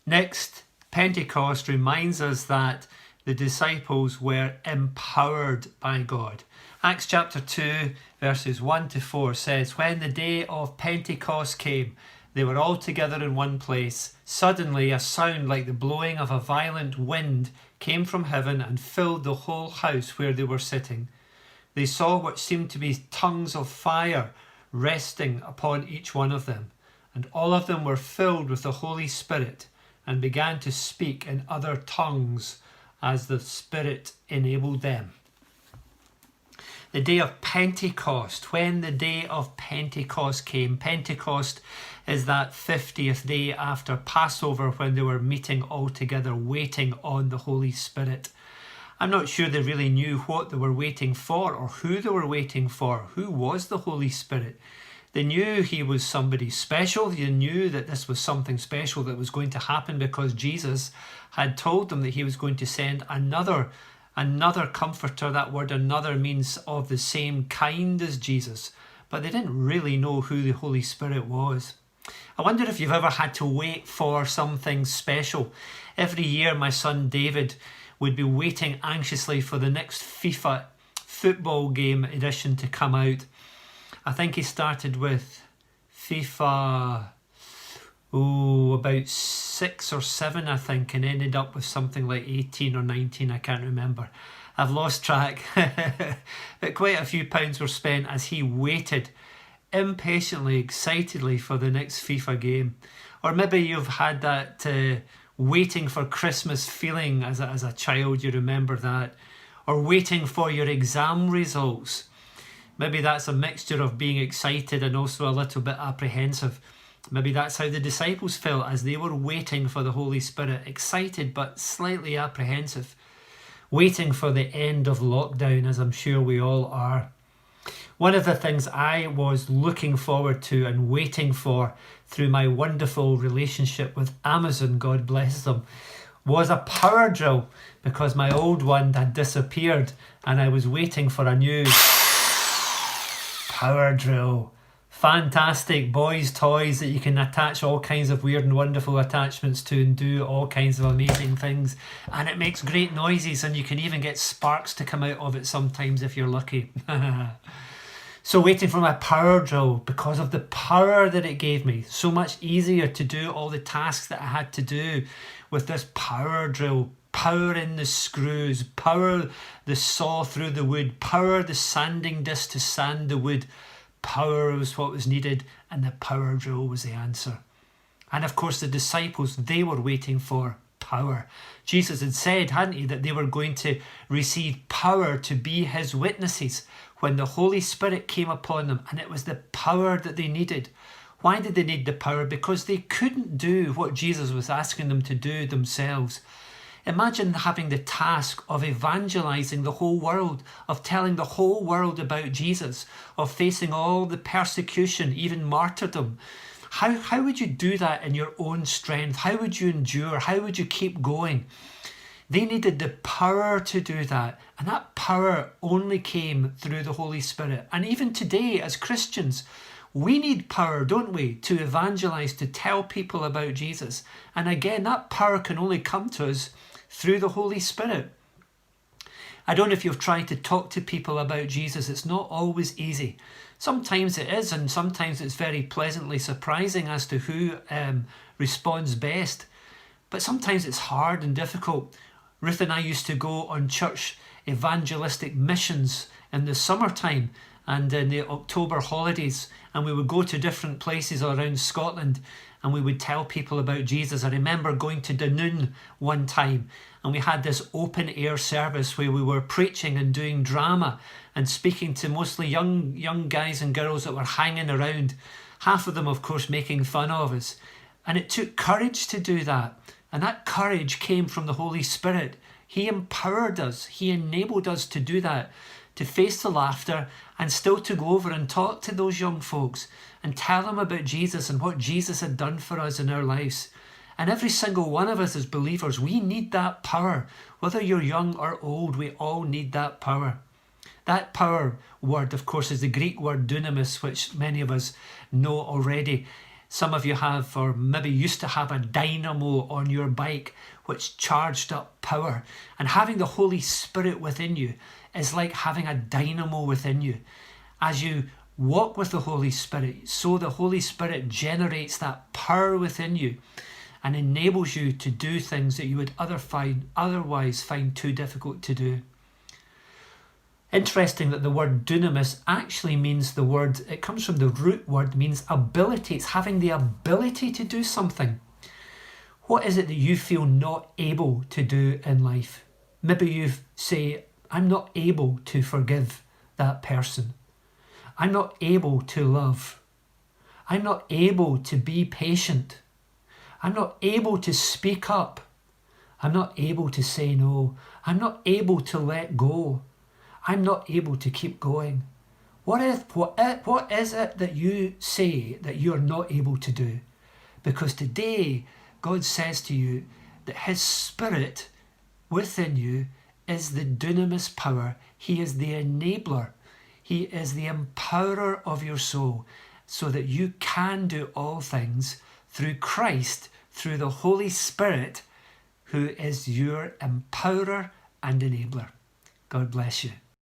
Next, Pentecost reminds us that the disciples were empowered by God. Acts chapter 2 verses 1 to 4 says, "When the day of Pentecost came, they were all together in one place. Suddenly a sound like the blowing of a violent wind came from heaven and filled the whole house where they were sitting. They saw what seemed to be tongues of fire resting upon each one of them, and all of them were filled with the Holy Spirit and began to speak in other tongues as the Spirit enabled them." The day of Pentecost, when the day of Pentecost came. Pentecost is that 50th day after Passover, when they were meeting all together, waiting on the Holy Spirit. I'm not sure they really knew what they were waiting for or who they were waiting for. Who was the Holy Spirit? They knew he was somebody special. They knew that this was something special that was going to happen because Jesus had told them that he was going to send another comforter. That word another means of the same kind as Jesus. But they didn't really know who the Holy Spirit was. I wonder if you've ever had to wait for something special. Every year my son David would be waiting anxiously for the next FIFA football game edition to come out. I think he started with FIFA about 6 or 7, I think, and ended up with something like 18 or 19, I can't remember. I've lost track. But quite a few pounds were spent as he waited impatiently, excitedly for the next FIFA game. Or maybe you've had that waiting for Christmas feeling as a child, you remember that. Or waiting for your exam results. Maybe that's a mixture of being excited and also a little bit apprehensive. Maybe that's how the disciples felt as they were waiting for the Holy Spirit, excited but slightly apprehensive. Waiting for the end of lockdown, as I'm sure we all are. One of the things I was looking forward to and waiting for through my wonderful relationship with Amazon, God bless them, was a power drill, because my old one had disappeared and I was waiting for a new power drill. Fantastic boys' toys that you can attach all kinds of weird and wonderful attachments to and do all kinds of amazing things. And it makes great noises, and you can even get sparks to come out of it sometimes if you're lucky. So waiting for my power drill, because of the power that it gave me. So much easier to do all the tasks that I had to do with this power drill. Power in the screws, power the saw through the wood, power the sanding disc to sand the wood. Power was what was needed, and the power drill was the answer. And of course the disciples, they were waiting for power. Jesus had said, hadn't he, that they were going to receive power to be his witnesses when the Holy Spirit came upon them, and it was the power that they needed. Why did they need the power? Because they couldn't do what Jesus was asking them to do themselves. Imagine having the task of evangelizing the whole world, of telling the whole world about Jesus, of facing all the persecution, even martyrdom. How would you do that in your own strength? How would you endure? How would you keep going? They needed the power to do that, and that power only came through the Holy Spirit. And even today, as Christians, we need power, don't we, to evangelize, to tell people about Jesus. And again, that power can only come to us through the Holy Spirit. I don't know if you've tried to talk to people about Jesus. It's not always easy. Sometimes it is, and sometimes it's very pleasantly surprising as to who responds best. But sometimes it's hard and difficult. Ruth and I used to go on church evangelistic missions in the summertime and in the October holidays, and we would go to different places around Scotland and we would tell people about Jesus. I remember going to Dunoon one time, and we had this open air service where we were preaching and doing drama and speaking to mostly young guys and girls that were hanging around, half of them of course making fun of us. And it took courage to do that, and that courage came from the Holy Spirit. He empowered us, he enabled us to do that, to face the laughter and still to go over and talk to those young folks and tell them about Jesus and what Jesus had done for us in our lives. And every single one of us as believers, we need that power. Whether you're young or old, we all need that power. That power word, of course, is the Greek word dunamis, which many of us know already. Some of you have, or maybe used to have, a dynamo on your bike which charged up power. And having the Holy Spirit within you is like having a dynamo within you. As you walk with the Holy Spirit, so the Holy Spirit generates that power within you and enables you to do things that you would otherwise find too difficult to do. Interesting that the word dunamis actually means it comes from the root word, means ability. It's having the ability to do something. What is it that you feel not able to do in life? Maybe you say, I'm not able to forgive that person. I'm not able to love. I'm not able to be patient. I'm not able to speak up. I'm not able to say no. I'm not able to let go. I'm not able to keep going. What is it that you say that you're not able to do? Because today, God says to you that His Spirit within you is the dunamis power. He is the enabler. He is the empowerer of your soul so that you can do all things through Christ, through the Holy Spirit, who is your empowerer and enabler. God bless you.